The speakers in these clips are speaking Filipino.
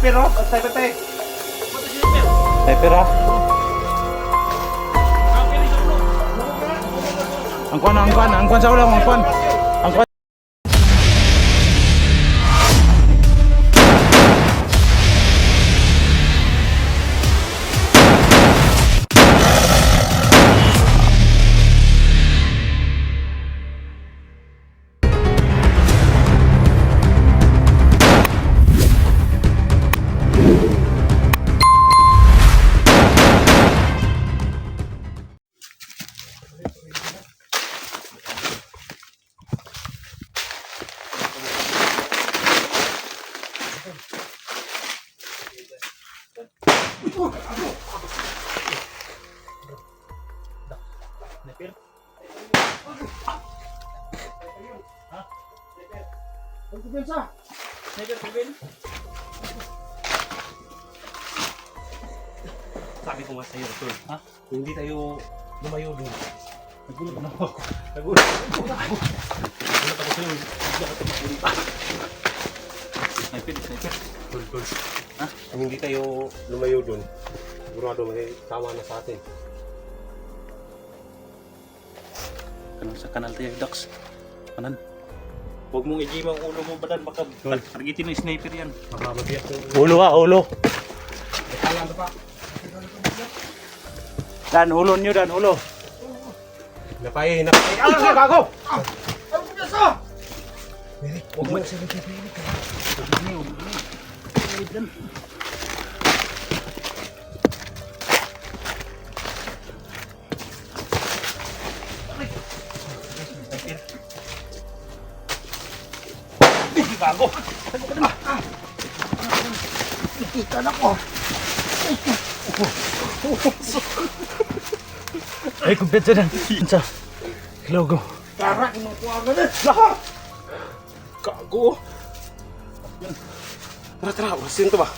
Sniper oh, sniper tayo. Sniper ah. Ang kwan sa ulo, ang kwan. Ang kwan. Sniper. Ha? Sniper. Ang kumpensa. Sniper, Kevin. Sabi ko nga sa'yo, Tol. Ha? Kung hindi tayo lumayo doon. Nagulat na ako. Nagulat ako sa'yo. Hindi ako tumakulita. Sniper, sniper. Tol. Ha? Kung hindi tayo lumayo doon, sigurado may tawa na sa atin. Kanang sa kanal tayo, Dax. Kanan. Huwag mong i-game ang ulo mo, Badan. Baka targetin ng sniper yan. Baka mabiyak yung Ulo ah, ulo. Alam pa. Dan, ulo nyo, Dan, ulo. Napay. Ano siya, bago? Ano ko sa? Huwag mo sa nagpipilit ka. Bago. Nakita na ko. Ay, kumpetsa Dan. Sa logo. Tara, imakuha ka na. Lahat! Gago. Tara, urasin to ba?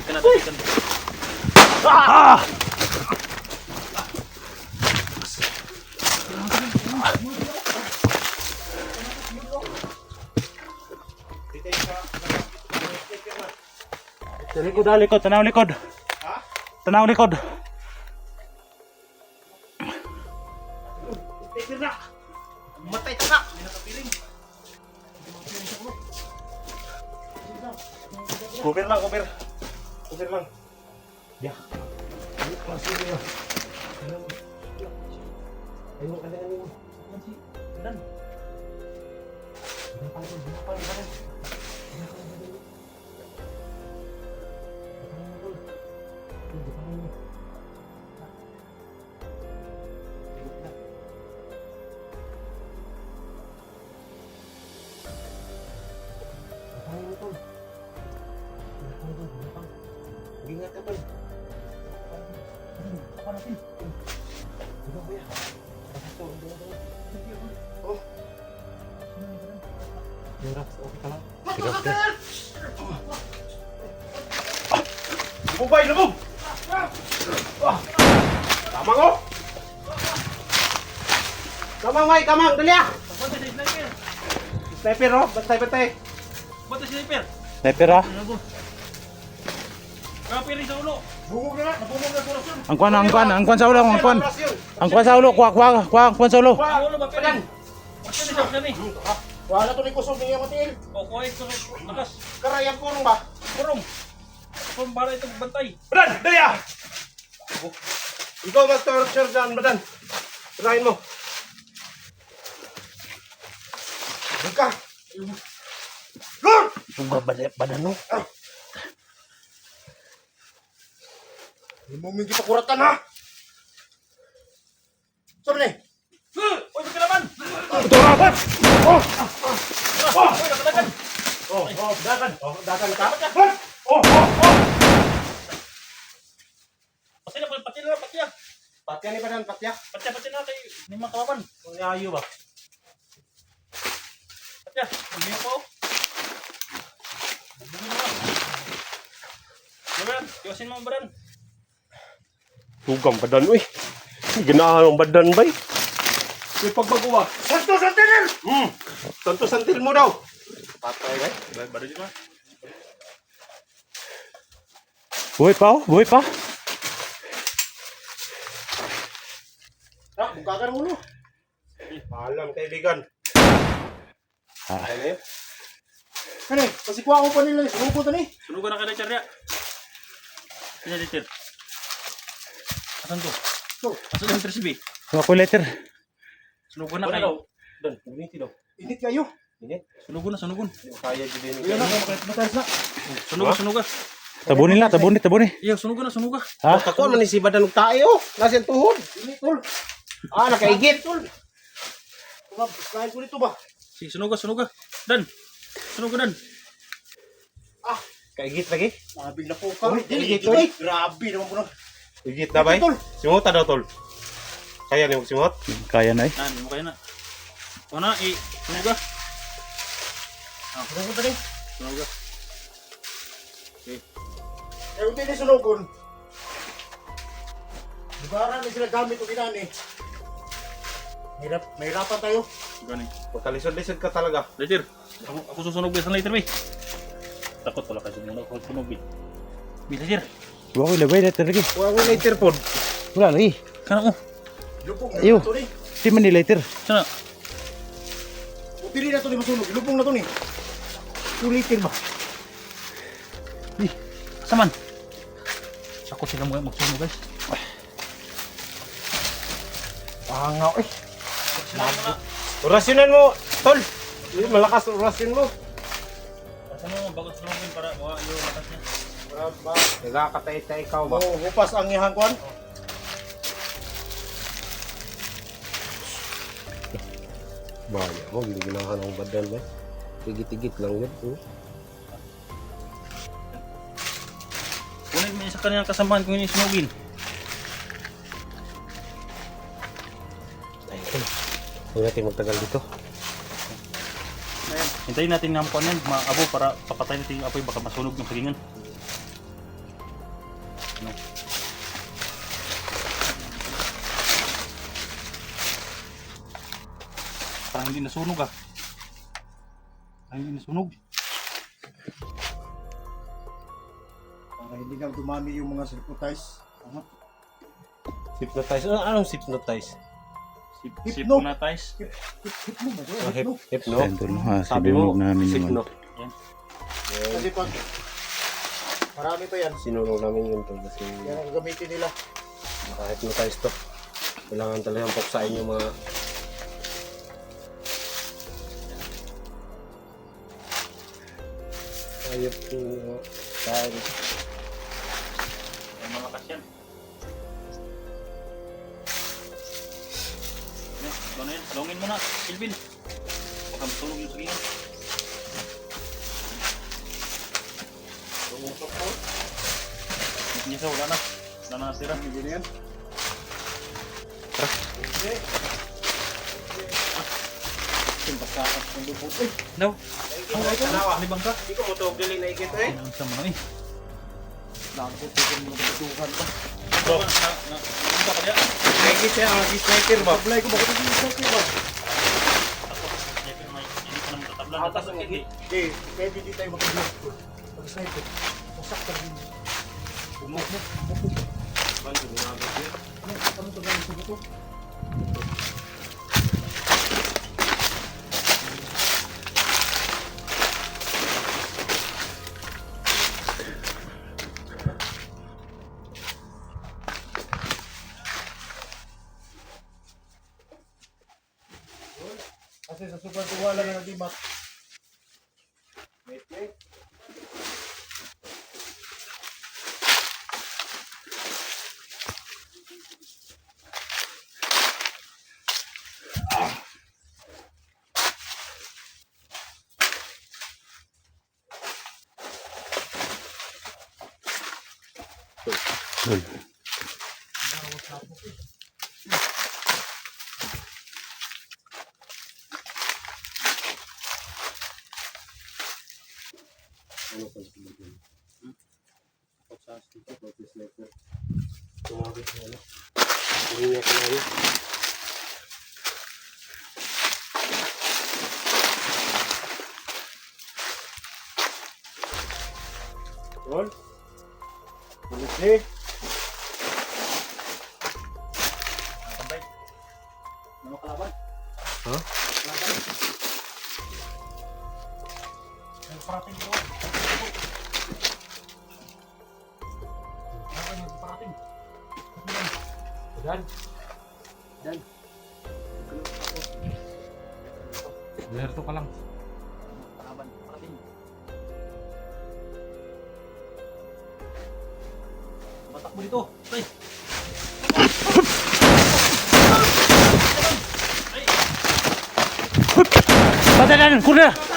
Kanang. Ah! Likod, likod. Tanaw likod. Ha? Tanaw likod. Sniper na! Matay ka na! Hindi nakapiling. Cover lang, cover. Cover lang. Yeah. Ayun, ano. Dan. Ingat ka, Tol. Apa natin? Diba, kuya? Oh. Relax, okay ka lang? Lumog ba? Lumog! Kamang oh! Kamang, May! Kamang! Dali ah! Ba't si sniper? Sniper oh! Ba't sniper tayo? Ba't si sniper? Sniper ah. Kapiri sa ulo! Bumog na! Nabumog na kurasyon! Ang kwan sa ulo, ang kwan. Ang kwan sa ulo, kuha, ang kwan sa ulo. Wah, ulo ba pilan? Bakit niya siya ni? Wala to ni kusog niya matil. O kuha ito lakas. Karayang purong ba? Purong. Purong para ito bantay. Badan! Dali ah! Ikaw mag-torture dyan, Badan. Tirahin mo. Bugka! Lord! Badan no? Hindi mo mingi pakuratan ha! Sabi ni! Uy, magkalaban! Ito rapat! Oh! Oh! Nakalagan! Oh, dagan! Oh, dagan ka! Oh! Pati na, patya! Patya ni Badan, patya! Patya na kay ni mga kalaban. Kung ayayo ba? Patya, umiyak ko. Umiyak mo. Badan, tiwasin mo Badan. Tugang badan, uy. Ganahan ang badan, bay. May pagbaguwa. Santo Santil! Santo Santil mo daw. Patay ba? Baru juga. Buhay pa oh, buhay pa. Ah, bukakan mo no. Paalam kaibigan. Ah. Ano yun? Ano eh? Kasi kuha ko pa nila. Sunugo to ni. Sunugan na ka Lecher ya. Sini Lecher. Asan tuh? Tuh. Asan yung Trisby? Ako letter. Sunugan na kayo. Dan, init daw. Init kayo. Init. Sunugan na, sunugan. Kaya din. Iya na, mataas na. Sunugan, sunugan. Tabunin lang, tabunin, tabunin. Iya, sunugan na, sunugan. Ha? Ako man ni si badan tayo. Nasa tuhod. Init tol. Ah, nakaigit tol. Kain ko dito ba? Si sunugan, sunugan. Dan. Sunugan dan. Ah, kaigit lagi. Nabil na po ka. Igit Dili, tol. grabe naman po na. Igit na ba? Simot daw tol. Kaya ni simot. Kaya na eh. Nan, mo kayo na. Una, sunugan. Ah, sunugan tadi. Sunugan. Okay. Eh, hindi ni sunugon. Dibaran ni sila gamit o ginani. Mahirapan tayo. Gani. Magkalisod-lisod ka talaga. Lecher, aku susunog biasa later, Bi. Takot pala kasi muna ako sunog, Bi. Bi, Lecher. Huwag ko ilabay letter lagi. Huwag mo later po. Wala lagi. Kana mo. Lupong Iyo. na ito ni. Di man ni letter. Sana. Pili na ito ni masunog. Lupong na ito ni. Sulitin ba? Saman. Sakot sila mga magsunog, guys. Pangaw eh. Orasyonan mo, tol. Malakas orasyon mo. Asa mo bago sunugin para mawa yung lakas niya. Nagkakatay-tay ikaw ba? Oo, hupas ang ihang kwan. Baya mo, ginaginahan ang badan ba? Tigit-tigit lang yun. Kunin mo yun sa kanilang kasamaan kung yun yung sunugin. Huwag natin magtagal dito. Ayan. Hintayin natin ng kuan yan, maabo para papatay natin yung apoy baka masunog yung sagingan. No. Parang hindi nasunog ah. Parang hindi nasunog. Para hindi na dumami yung mga silputize. Hypnotize. Anong hypnotize? Hypno. Hypnotize. Hipno ba ito? Hipno. Hypno? Sentol no ha. Sabi Sinunog mo, namin yung hypno. Yan. Kasi pag marami pa yan, Sinunog namin yun to kasi yan ang gamitin nila. maka-hypnotize to. Kailangan talagang puksain yung mga ayop yung dahil Ay mga kasyan. Yan, gano'n yan. Salungin mo na, Silvin. Baka masunog yung sagingan. Hindi sa wala na. Wala na natira. Hindi na yan. Timbasaan ng lupot. Eh, No. Tanawa. Ano bang ka? Hindi ko mo to dili na ikit eh. Ano sa mga eh? lakot ito yung mga batukan pa. Bro, na ka pa diya? Ikit siya, sniper ba? Apply ko, bakit hindi sa ba? Sniper, hindi ko naman tatablan. Atas ang Natasakit eh. Hindi, kaya hindi tayo mag-blog. Pag-sniper, masaktan din. Bumok mo. Bando ginagawa niya. Ano ito galing sa buto? Kasi sa sobrang tiwala na nag-imat. Ano pa ito mag-in? Sniper. Tumawag ko ano. Hindi niya kinayo. Eh, Tambay. Ano kalaban? Ha? Kalaban. Ang parating doon. Kalaban yung parating. Dan. Dan. Alerto ka lang. Kalaban, parating. Batak mo dito. Tay. Padalan, kuda!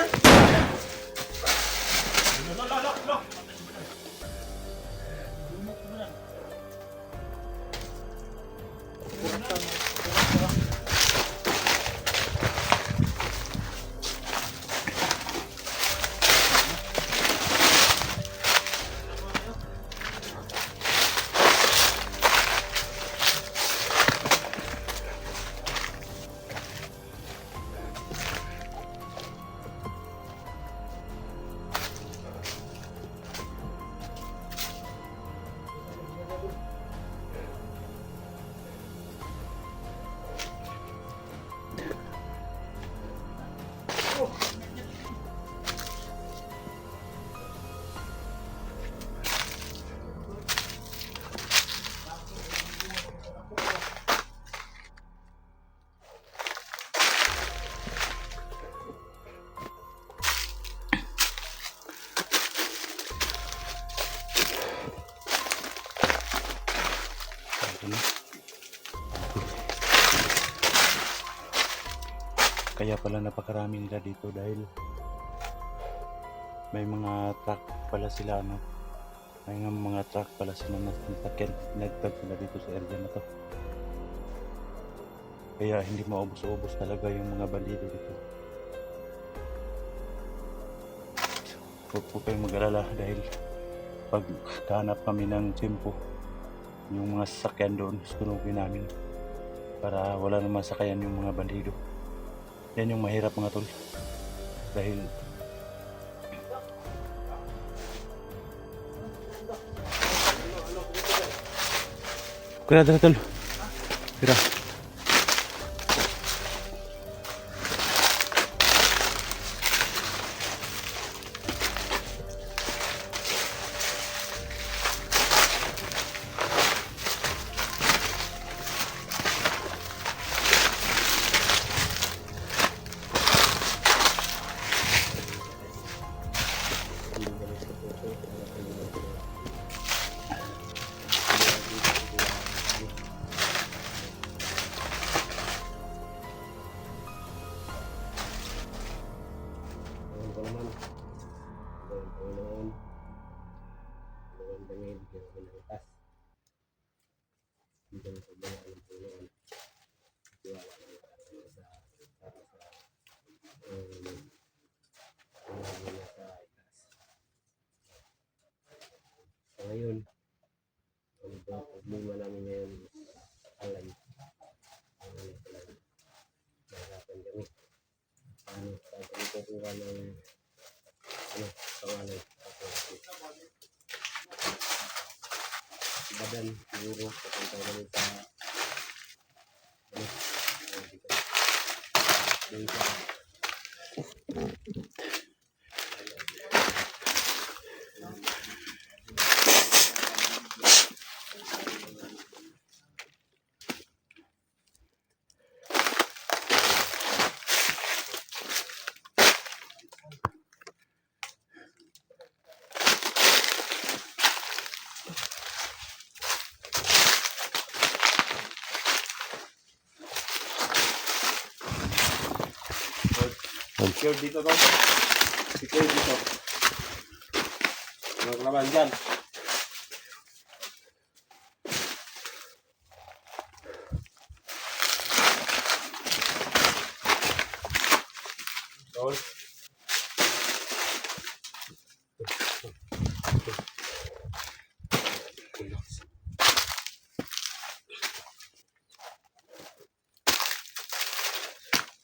Kaya pala napakarami nila dito dahil may mga truck pala sila ano. May mga truck pala sila na nagtag sila dito sa area na to. Kaya hindi maubos-ubos talaga yung mga bandido dito. Huwag po kayong mag-alala dahil pag kahanap kami ng tempo, yung mga sasakyan doon sunugin namin para wala naman sakayan yung mga bandido. Yan yung mahirap mga tol. Dahil Kira tol. Kira. ngayon, ang problema namin ngayon alay. Nahirapan kami. Pag kami kukuha ng pangalan. Badan, siguro, papunta namin sa doon sa secure dito to. Secure dito. Mga kalaban dyan. Tol.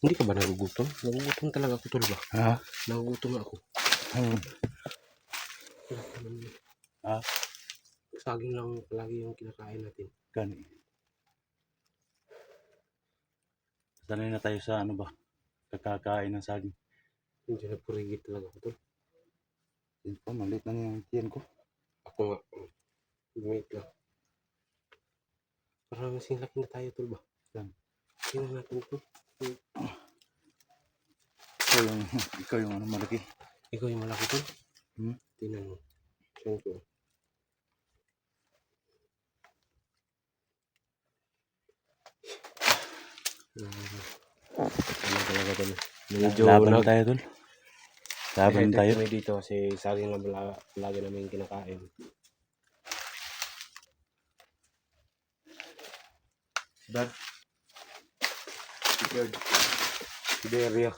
Hindi ka ba nagugutom? Nagugutom talaga ako, tol ba? Ha? Nagugutom ako. Hmm. Ha? saging lang palagi yung kinakain natin. Gani. Sanay na tayo sa ano ba? Kakakain ng saging. Hindi na purigit talaga ako tol. Yun po, maliit na yung tiyan ko. Ako nga. Wait lang. Parang masing laki na tayo tol ba? Yan. Tingnan natin ito. Ikaw yung ano malaki. Ikaw yung malaki tol. Hmm? Tingnan mo. Tingnan ko. Ano talaga tol? Medyo Laban tayo dun. Laban tayo. kami dito kasi saging lang palagi namin kinakain. Dad. Siberia.